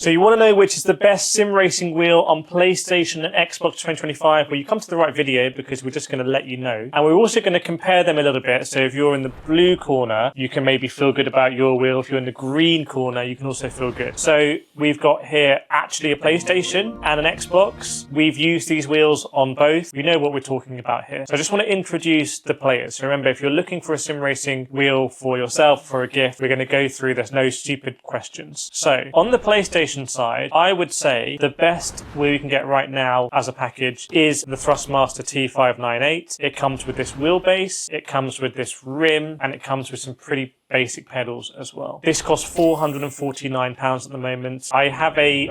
So you want to know which is the best sim racing wheel on PlayStation and Xbox 2025? Well, you come to the right video because we're just going to let you know. And we're also going to compare them a little bit. So if you're in the blue corner, you can maybe feel good about your wheel. If you're in the green corner, you can also feel good. So we've got here actually a PlayStation and an Xbox. We've used these wheels on both. We know what we're talking about here. So I just want to introduce the players. So remember, if you're looking for a sim racing wheel for yourself, for a gift, we're going to go through, there's no stupid questions. So on the PlayStation side, I would say the best wheel you can get right now as a package is the Thrustmaster T598. It comes with this wheelbase, it comes with this rim, and it comes with some pretty basic pedals as well. This costs £449 at the moment. I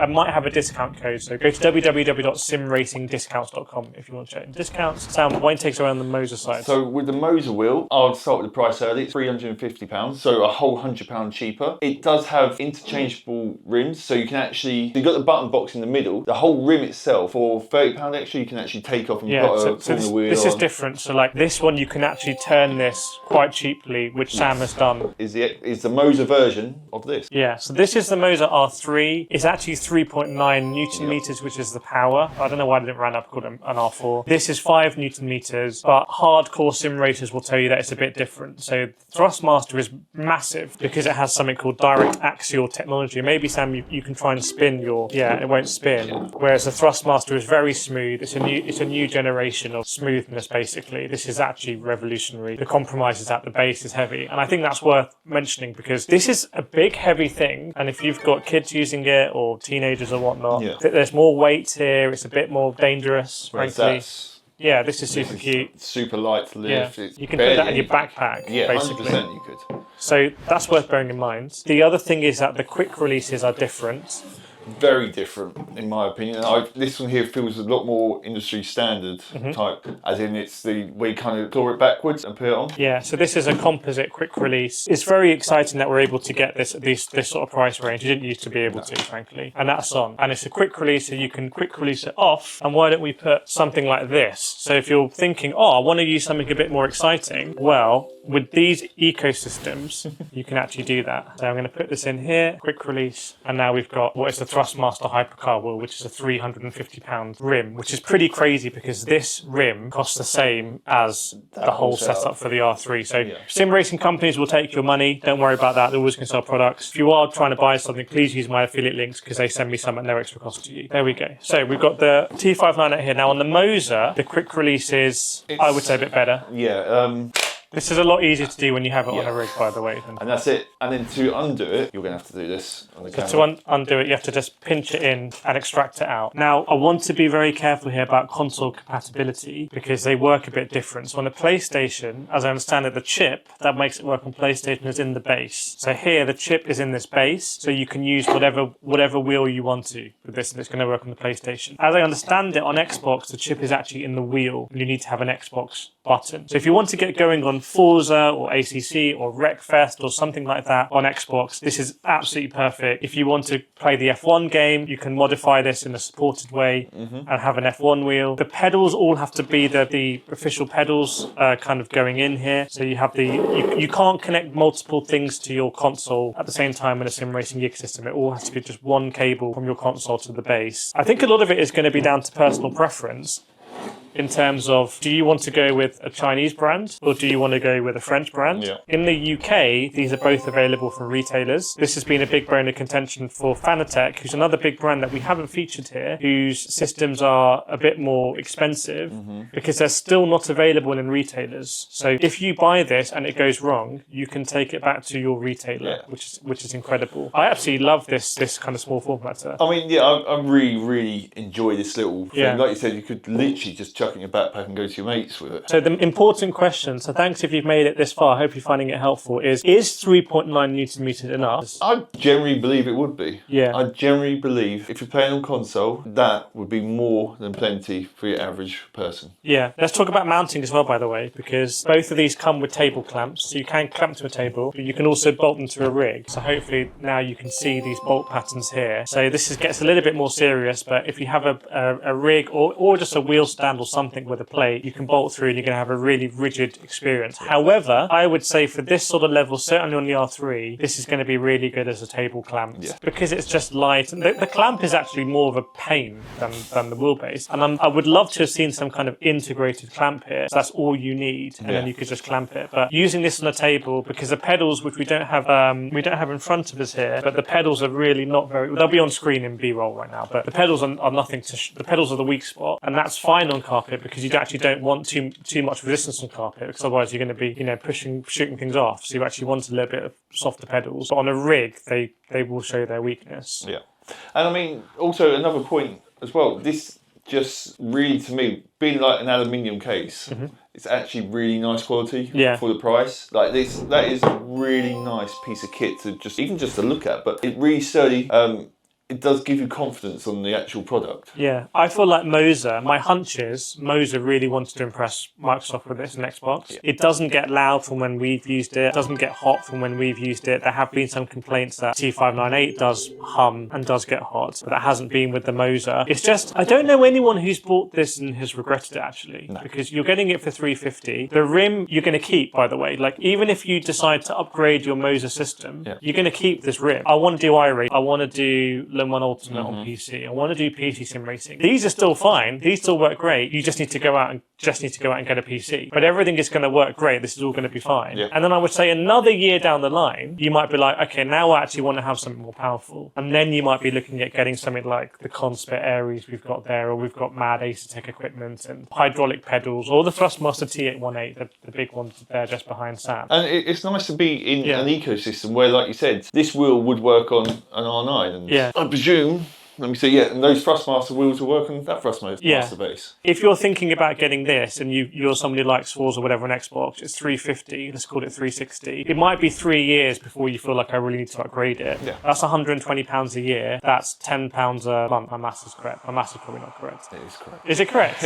might have a discount code, so go to www.simracingdiscounts.com if you want to check discounts. Sam, what takes around the Moza side? So with the Moza wheel, I'll start with the price early. It's £350, so a whole £100 cheaper. It does have interchangeable rims, so you can actually, you've got the button box in the middle. The whole rim itself, for £30 extra, you can actually take off and put a wheel this on. is different. So like this one, you can actually turn this quite cheaply, which Sam has done. Is the Moza version of this. Yeah, so this is the Moza R3. It's actually 3.9 Newton meters, which is the power. I don't know why I didn't round up called an R4. This is 5 Newton meters, but hardcore sim racers will tell you that it's a bit different. So Thrustmaster is massive because it has something called direct axial technology. Maybe Sam, you can try and spin your, it won't spin. Whereas the Thrustmaster is very smooth. It's a new generation of smoothness basically. This is actually revolutionary. The compromise is that the base is heavy, and I think that's worth mentioning because this is a big heavy thing, and if you've got kids using it or teenagers or whatnot, there's more weight here. It's a bit more dangerous, frankly. Yeah, this is super cute. Super light to lift. Yeah. You can put that in your backpack, basically. 100% you could. So that's worth bearing in mind. The other thing is that the quick releases are different. Very different, in my opinion. This one here feels a lot more industry standard type, as in it's the way you kind of claw it backwards and put it on. Yeah, so this is a composite quick release. It's very exciting that we're able to get this sort of price range. You didn't used to be able to, frankly. And that's on. And it's a quick release, so you can quick release it off. And why don't we put something like this? So if you're thinking, I want to use something a bit more exciting, well, with these ecosystems, you can actually do that. So I'm going to put this in here, quick release, and now we've got what is the Thrustmaster Hypercar wheel, which is a £350 rim, which is pretty crazy because this rim costs the same as the whole setup for the R3. So sim racing companies will take your money. Don't worry about that. They're always going to sell products. If you are trying to buy something, please use my affiliate links because they send me some at no extra cost to you. There we go. So we've got the T598 here. Now on the Moza, the quick release is, I would say, a bit better. This is a lot easier to do when you have it on a rig, by the way. And that's it. And then to undo it, you're going to have to do this on the camera. So to undo it, you have to just pinch it in and extract it out. Now, I want to be very careful here about console compatibility because they work a bit different. So on a PlayStation, as I understand it, the chip that makes it work on PlayStation is in the base. So here, the chip is in this base, so you can use whatever wheel you want to with this, and it's going to work on the PlayStation. As I understand it, on Xbox, the chip is actually in the wheel, and you need to have an Xbox button. So if you want to get going on Forza or ACC or Wreckfest or something like that on Xbox, this is absolutely perfect. If you want to play the F1 game, you can modify this in a supported way and have an F1 wheel. The pedals all have to be the official pedals kind of going in here. So you have you can't connect multiple things to your console at the same time in a sim racing ecosystem. It all has to be just one cable from your console to the base. I think a lot of it is going to be down to personal preference. In terms of, do you want to go with a Chinese brand or do you want to go with a French brand? In the UK, these are both available from retailers. This has been a big bone of contention for Fanatec, who's another big brand that we haven't featured here, whose systems are a bit more expensive because they're still not available in retailers. So if you buy this and it goes wrong, you can take it back to your retailer, which is incredible. I absolutely love this kind of small form factor. I mean, I really enjoy this little thing. Like you said, you could literally just chuck it in your backpack and go to your mates with it. So the important question, so thanks if you've made it this far, I hope you're finding it helpful, is 3.9 Newton meters enough? I generally believe it would be. Yeah. I generally believe if you're playing on console, that would be more than plenty for your average person. Yeah. Let's talk about mounting as well, by the way, because both of these come with table clamps, so you can clamp to a table, but you can also bolt them to a rig. So hopefully now you can see these bolt patterns here. So this gets a little bit more serious, but if you have a rig or just a wheel stand or something with a plate, you can bolt through and you're going to have a really rigid experience. However, I would say for this sort of level, certainly on the R3, this is going to be really good as a table clamp because it's just light. And the clamp is actually more of a pain than the wheelbase. And I would love to have seen some kind of integrated clamp here. So that's all you need, and then you could just clamp it. But using this on a table, because the pedals, which we don't have in front of us here, but the pedals are really not very. They'll be on screen in B-roll right now, but the pedals are nothing to. The pedals are the weak spot, and that's fine on carpet because you actually don't want too much resistance on carpet, because otherwise you're going to be shooting things off. So you actually want a little bit of softer pedals. But on a rig, they will show their weakness. Yeah, and I mean also another point as well. This just really, to me, being like an aluminium case, it's actually really nice quality for the price. Like this, that is a really nice piece of kit to even just to look at. But it really sturdy. It does give you confidence on the actual product. Yeah, I feel like Moza, my hunch is, Moza really wanted to impress Microsoft with this and Xbox. Yeah. It doesn't get loud from when we've used it. It doesn't get hot from when we've used it. There have been some complaints that T598 does hum and does get hot, but that hasn't been with the Moza. It's just, I don't know anyone who's bought this and has regretted it, actually, because you're getting it for $350. The rim you're going to keep, by the way. Like, even if you decide to upgrade your Moza system, you're going to keep this rim. I want to do iRacing. I want to do Le Mans Ultimate on PC. I want to do PC sim racing. These are still fine. These still work great. You just need to go out and get a PC. But everything is going to work great. This is all going to be fine. Yeah. And then I would say another year down the line, you might be like, okay, now I actually want to have something more powerful. And then you might be looking at getting something like the Conspit Aries we've got there, or we've got Mad Acertech equipment and hydraulic pedals, or the Thrustmaster T598, the big ones there just behind Sam. And it's nice to be in an ecosystem where, like you said, this wheel would work on an R9. And I presume, let me see, and those Thrustmaster wheels will work on that Thrustmaster base. If you're thinking about getting this and you're somebody who likes Forza or whatever on Xbox, it's $350, let's call it $360. It might be 3 years before you feel like I really need to upgrade it. Yeah. That's £120 a year. That's £10 a month. My maths is correct. My maths is probably not correct. It is correct. Is it correct?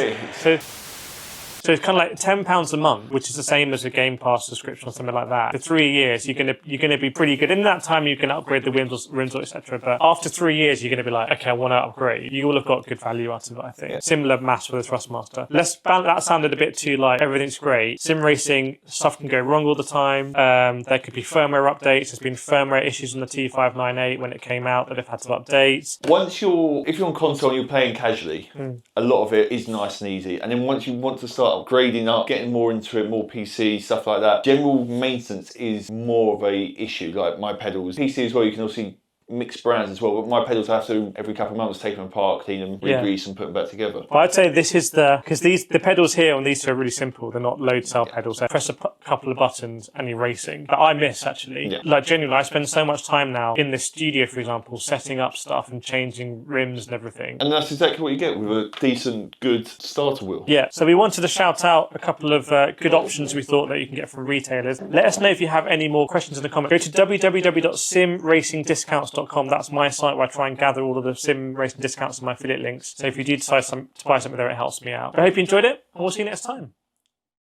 So it's kind of like £10 a month, which is the same as a Game Pass subscription or something like that. For 3 years, you're gonna be pretty good. In that time, you can upgrade the rims, etc. But after 3 years, you're gonna be like, okay, I want to upgrade. You will have got good value out of it, I think. Yeah. Similar maths with the Thrustmaster. That sounded a bit too like everything's great. Sim racing stuff can go wrong all the time. There could be firmware updates. There's been firmware issues on the T598 when it came out that they've had to update. If you're on console and you're playing casually, a lot of it is nice and easy. And then once you want to start upgrading up, getting more into it, more PC, stuff like that, general maintenance is more of a issue. Like my pedals, PC as well, you can also mixed brands as well, but my pedals I have to every couple of months take them apart, clean them, re-grease and put them back together. But I'd say this is because the pedals here on these two are really simple. They're not load cell pedals. They press a couple of buttons and you're racing. That I miss, actually. Yeah. Like genuinely, I spend so much time now in the studio, for example, setting up stuff and changing rims and everything. And that's exactly what you get with a decent, good starter wheel. Yeah, so we wanted to shout out a couple of good options we thought that you can get from retailers. Let us know if you have any more questions in the comments. Go to www.simracingdiscounts.com. That's my site where I try and gather all of the sim racing discounts and my affiliate links. So if you do decide to buy something there, it helps me out. I hope you enjoyed it, and we'll see you next time.